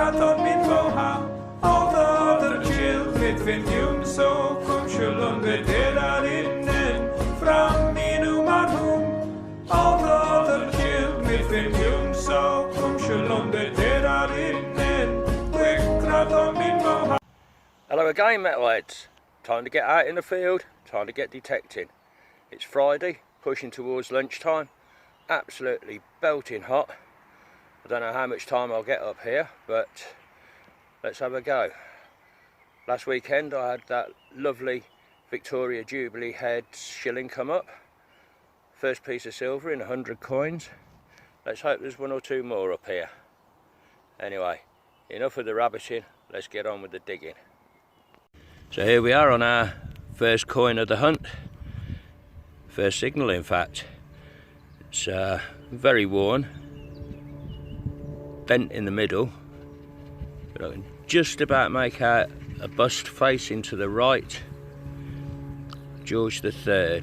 kraton min foha, allt chill mit fin så kom kjølon ved delar innen, fram i nummer hom. Allt chill mit fin så kom kjølon ved delar innen, kraton min foha. Hello again, metalheads. Time to get out in the field, time to get detecting. It's Friday, pushing towards lunchtime, absolutely belting hot. I don't know how much time I'll get up here, but let's have a go. Last weekend I had that lovely Victoria Jubilee head shilling come up. First piece of silver in 100 coins. Let's hope there's one or two more up here. Anyway, enough of the rabbiting, let's get on with the digging. So here we are on our first coin of the hunt. First signal, in fact. It's very worn, bent in the middle, but I can just about make out a bust facing to the right. George III,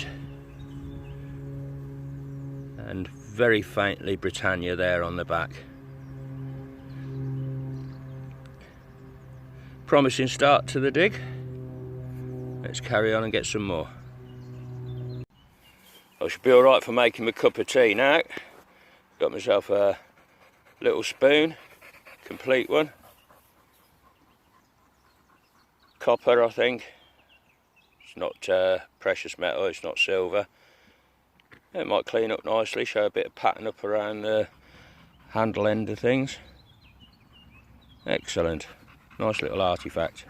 and very faintly Britannia there on the back. Promising start to the dig. Let's carry on and get some more. I should be alright for making my cup of tea now. Got myself a little spoon, complete one. Copper, I think. It's not precious metal, it's not silver. It might clean up nicely, show a bit of pattern up around the handle end of things. Excellent. Nice little artefact.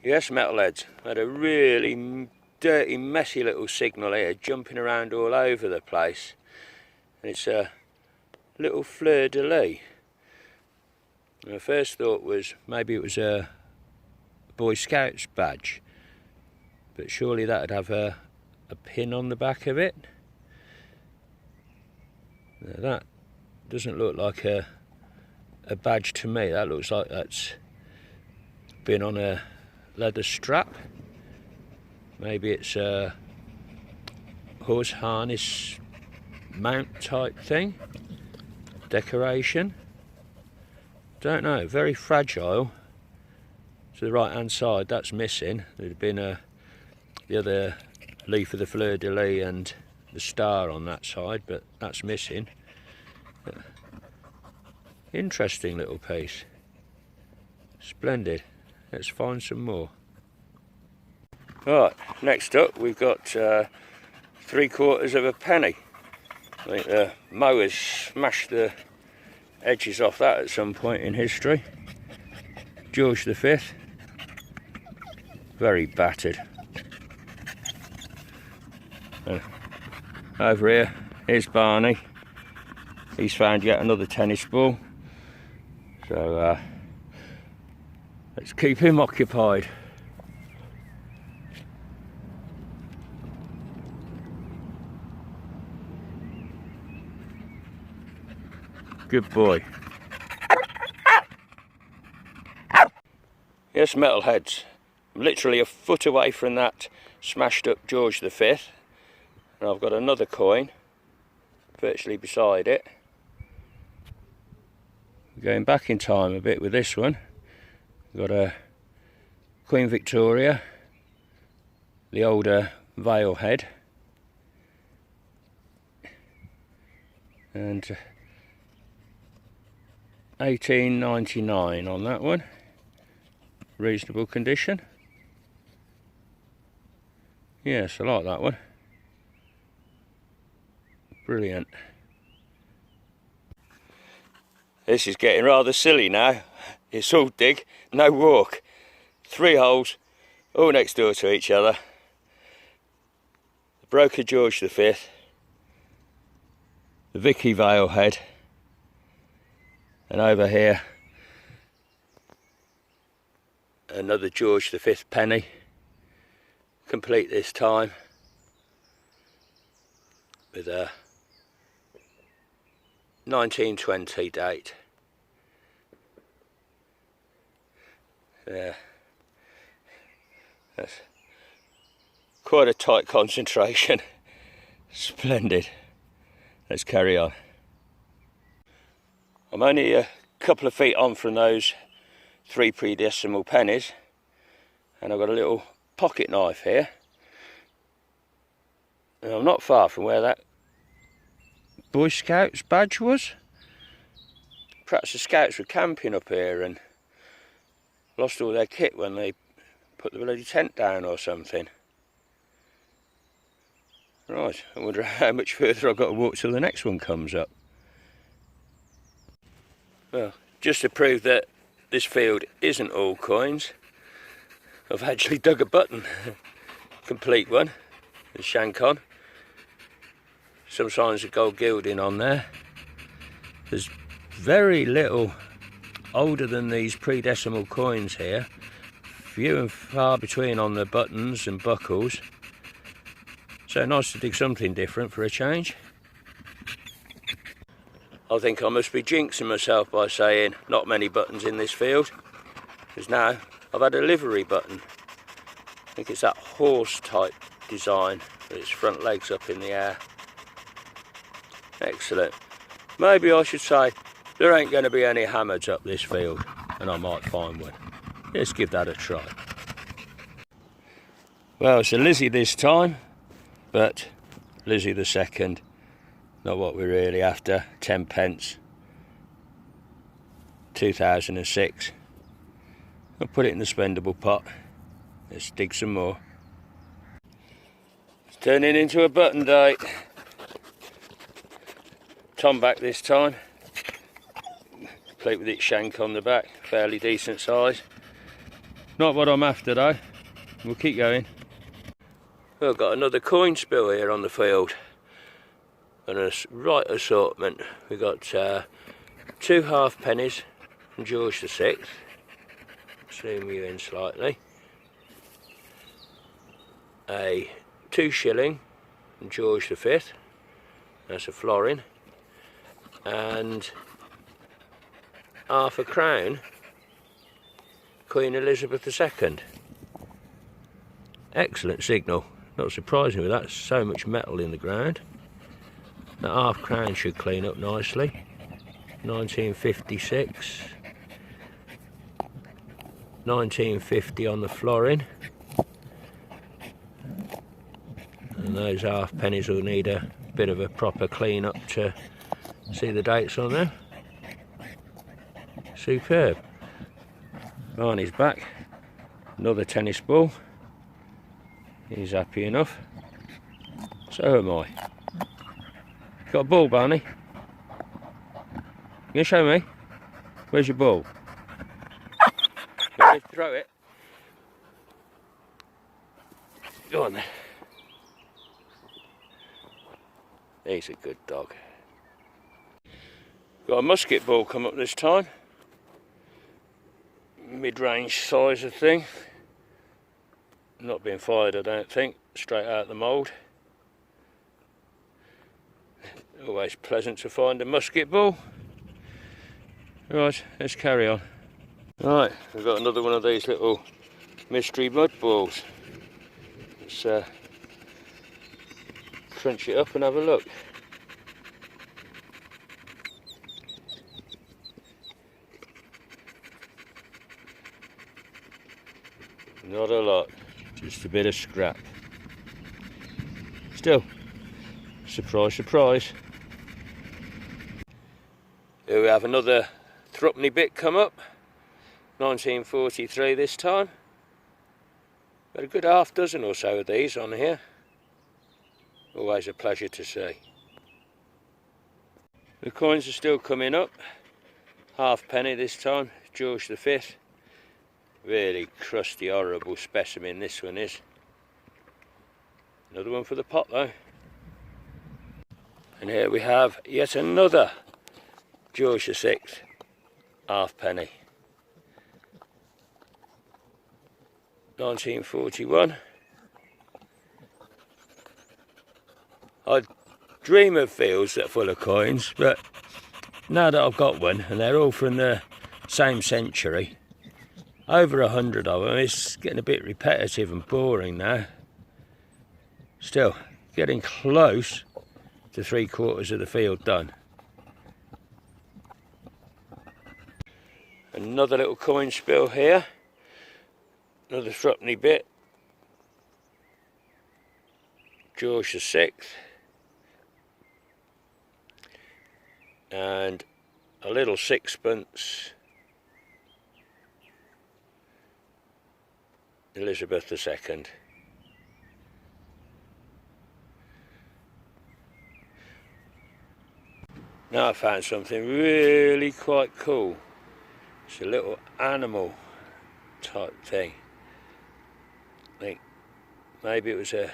Yes, metalheads, had a really dirty, messy little signal here, jumping around all over the place. And it's a little fleur-de-lis. My first thought was maybe it was a Boy Scouts badge, but surely that would have a pin on the back of it. Now that doesn't look like a badge to me. That looks like that's been on a leather strap. Maybe it's a horse harness mount type thing, decoration. Don't know, very fragile. To the right hand side, that's missing. There'd been the other leaf of the fleur-de-lis and the star on that side, but that's missing. Interesting little piece. Splendid. Let's find some more. Right, next up we've got 3/4 of a penny. I think the mowers smashed the edges off that at some point in history. George V, very battered. Over here, here's Barney. He's found yet another tennis ball. So let's keep him occupied. Good boy. Yes, metalheads, I'm literally a foot away from that smashed up George V, and I've got another coin virtually beside it. Going back in time a bit with this one. We've got a Queen Victoria, the older veil head, and 1899 on that one. Reasonable condition. Yes, I like that one. Brilliant. This is getting rather silly now. It's all dig, no walk. 3 holes, all next door to each other. The Broker George V, the Vicky Vale head, and over here another George V penny, complete this time with a 1920 date. Yeah, that's quite a tight concentration. Splendid. Let's carry on. I'm only a couple of feet on from those 3 pre-decimal pennies, and I've got a little pocket knife here. And I'm not far from where that Boy Scouts badge was. Perhaps the Scouts were camping up here and lost all their kit when they put the bloody tent down or something. Right, I wonder how much further I've got to walk till the next one comes up. Well, just to prove that this field isn't all coins, I've actually dug a button, complete one, the shank on. Some signs of gold gilding on there. There's very little older than these pre-decimal coins here. Few and far between on the buttons and buckles. So nice to dig something different for a change. I think I must be jinxing myself by saying not many buttons in this field, because now I've had a livery button. I think it's that horse type design with its front legs up in the air. Excellent. Maybe I should say there ain't going to be any hammards up this field, and I might find one. Let's give that a try. Well, it's a Lizzie this time, but Lizzie the second, not what we're really after. 10 pence, 2006. I'll put it in the spendable pot. Let's dig some more. It's turning into a button day. Tom back this time. Complete with its shank on the back, fairly decent size. Not what I'm after though. We'll keep going. Well, I've got another coin spill here on the field, and a right assortment. We've got 2 halfpennies from George VI. Zoom you in slightly. A 2 shilling from George V. That's a florin. And half a crown, Queen Elizabeth II. Excellent signal. Not surprising with that, so much metal in the ground. That half crown should clean up nicely. 1956. 1950 on the florin. And those half pennies will need a bit of a proper clean up to see the dates on there. Superb. Barney's back. Another tennis ball. He's happy enough. So am I. Got a ball, Barney? You gonna show me? Where's your ball? Ready to throw it? Go on then. He's a good dog. Got a musket ball come up this time. Mid-range size of thing. Not being fired, I don't think. Straight out the mould. Always pleasant to find a musket ball. Right, let's carry on. Right, we've got another one of these little mystery mud balls. Let's crunch it up and have a look. Not a lot, just a bit of scrap. Still, surprise, surprise. Here we have another threepenny bit come up. 1943 this time. Got a good half dozen or so of these on here. Always a pleasure to see. The coins are still coming up. Halfpenny this time, George V. Really crusty, horrible specimen this one is. Another one for the pot though. And here we have yet another George VI halfpenny. 1941. I dream of fields that are full of coins, but now that I've got one, and they're all from the same century, over 100 of them, it's getting a bit repetitive and boring now. Still, getting close to 3/4 of the field done. Another little coin spill here. Another threepenny bit. George VI. And a little sixpence. Elizabeth II. Now I found something really quite cool. It's a little animal type thing. I think maybe it was a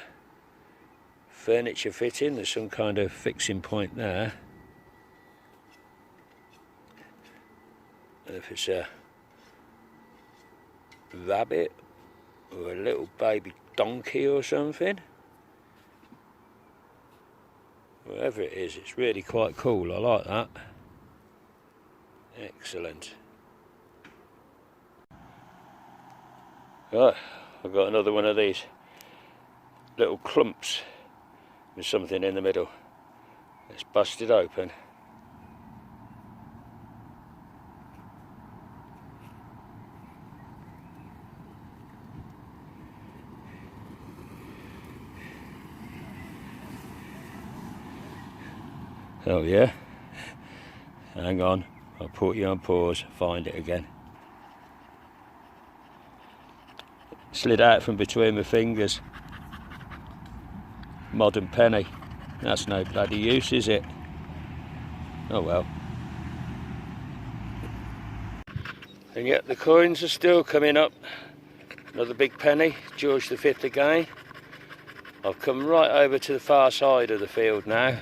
furniture fitting. There's some kind of fixing point there. And if it's a rabbit or a little baby donkey or something. Whatever it is, it's really quite cool. I like that. Excellent. Right, I've got another one of these little clumps with something in the middle. Let's bust it open. Oh yeah, hang on, I'll put you on pause, find it again. Slid out from between my fingers. Modern penny, that's no bloody use, is it? Oh well. And yet the coins are still coming up. Another big penny, George V again. I've come right over to the far side of the field now.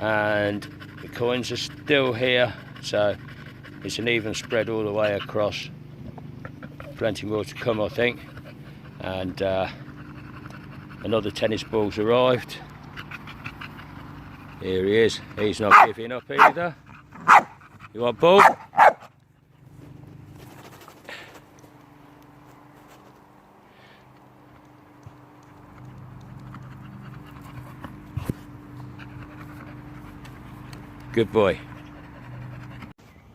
And the coins are still here, so it's an even spread all the way across. Plenty more to come, I think. And another tennis ball's arrived. Here he is. He's not giving up either. You want ball? Good boy.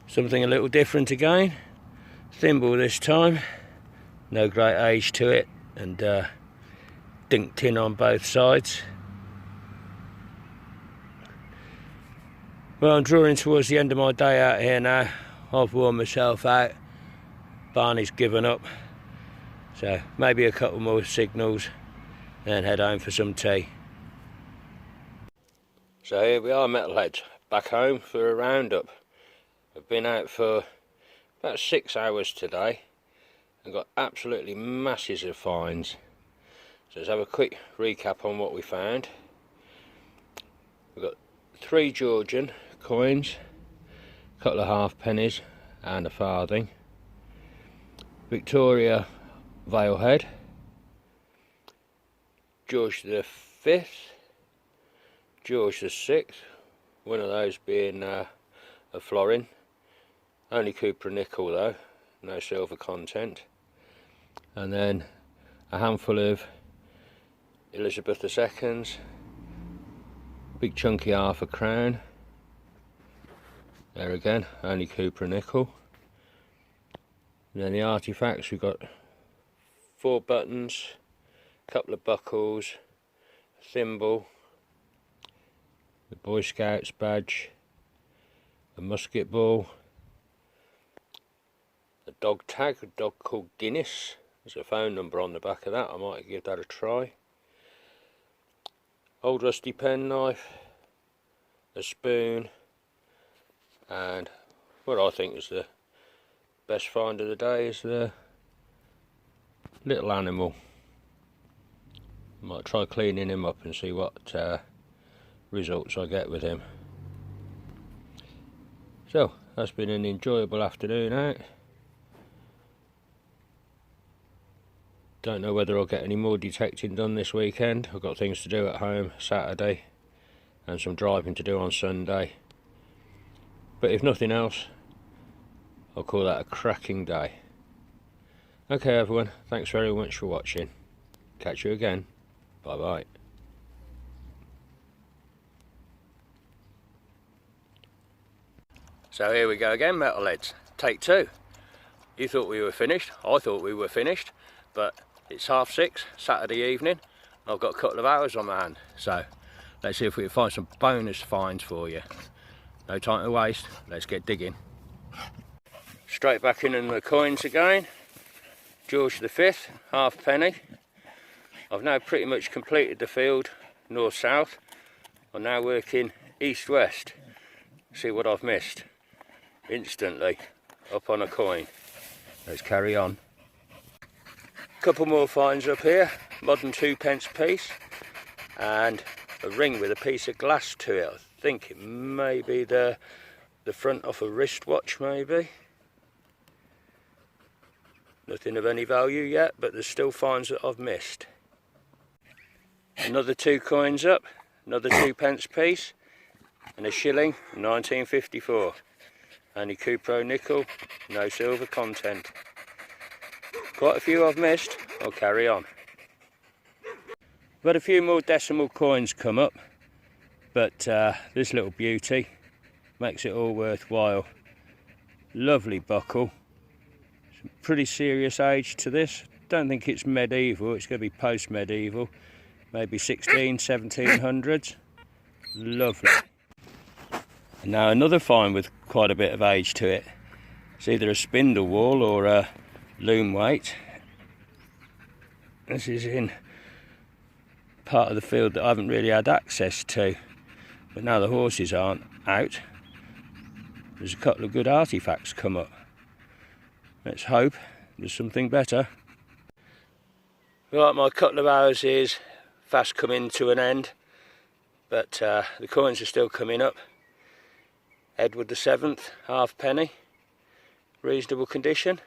Something a little different again. Thimble this time. No great age to it, and dinked in on both sides. Well, I'm drawing towards the end of my day out here now. I've worn myself out. Barney's given up. So maybe a couple more signals, then head home for some tea. So here we are, metalheads. Back home for a roundup. I've been out for about 6 hours today and got absolutely masses of finds. So let's have a quick recap on what we found. We've got 3 Georgian coins, a couple of half pennies and a farthing. Victoria Valehead, George V, George VI, one of those being a florin, only copper nickel though, no silver content, and then a handful of Elizabeth II's, big chunky half a crown, there again, only copper nickel. And then the artefacts, we've got 4 buttons, a couple of buckles, a thimble, the Boy Scouts badge, a musket ball, a dog tag, a dog called Guinness. There's a phone number on the back of that, I might give that a try. Old rusty penknife, a spoon, and what I think is the best find of the day is the little animal. Might try cleaning him up and see what results I get with him. So that's been an enjoyable afternoon out. Don't know whether I'll get any more detecting done this weekend. I've got things to do at home Saturday and some driving to do on Sunday. But if nothing else, I'll call that a cracking day. Okay everyone, thanks very much for watching. Catch you again. Bye bye. So here we go again, metalheads. Take 2. You thought we were finished, I thought we were finished, but it's 6:30 Saturday evening. I've got a couple of hours on my hand, so let's see if we can find some bonus finds for you. No time to waste, let's get digging. Straight back in the coins again. George V, halfpenny. I've now pretty much completed the field north-south. I'm now working east-west. See what I've missed. Instantly, up on a coin. Let's carry on. Couple more finds up here. Modern 2p piece. And a ring with a piece of glass to it. I think it may be the front of a wristwatch, maybe. Nothing of any value yet, but there's still finds that I've missed. Another 2 coins up, another 2p piece, and a shilling, 1954. Only Cupro nickel, no silver content. Quite a few I've missed, I'll carry on. I've had a few more decimal coins come up, but this little beauty makes it all worthwhile. Lovely buckle. Some pretty serious age to this. Don't think it's medieval, it's going to be post-medieval. Maybe 1700s. Lovely. And now another find with quite a bit of age to it. It's either a spindle whorl or a loom weight. This is in part of the field that I haven't really had access to. But now the horses aren't out, there's a couple of good artefacts come up. Let's hope there's something better. Right, my couple of hours is fast coming to an end, but the coins are still coming up. Edward VII, halfpenny, reasonable condition.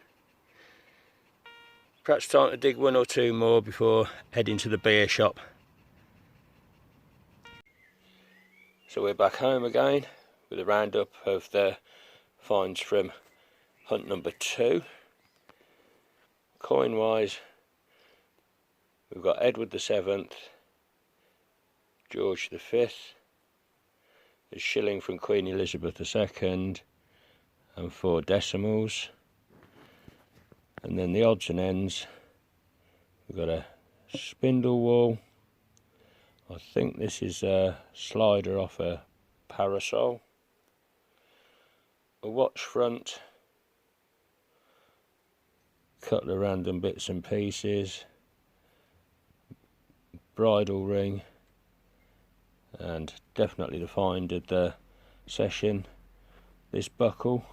Perhaps time to dig 1 or 2 more before heading to the beer shop. So we're back home again with a roundup of the finds from hunt number 2. Coin wise, we've got Edward VII, George V, a shilling from Queen Elizabeth II, and 4 decimals. And then the odds and ends, we've got a spindle whorl. I think this is a slider off a parasol. A watch front, couple of random bits and pieces, bridle ring, and definitely the find of the session, this buckle.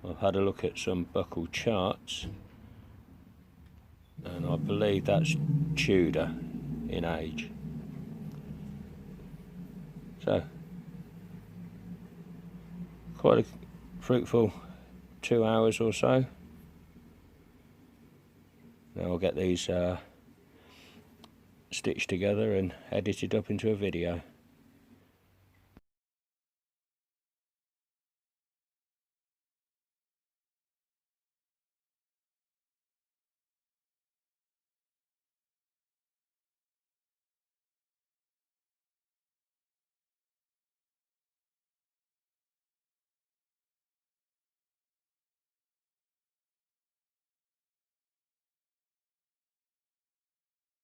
I've had a look at some buckle charts and I believe that's Tudor in age. So quite a fruitful 2 hours or so. Now I'll get these stitched together and edited up into a video.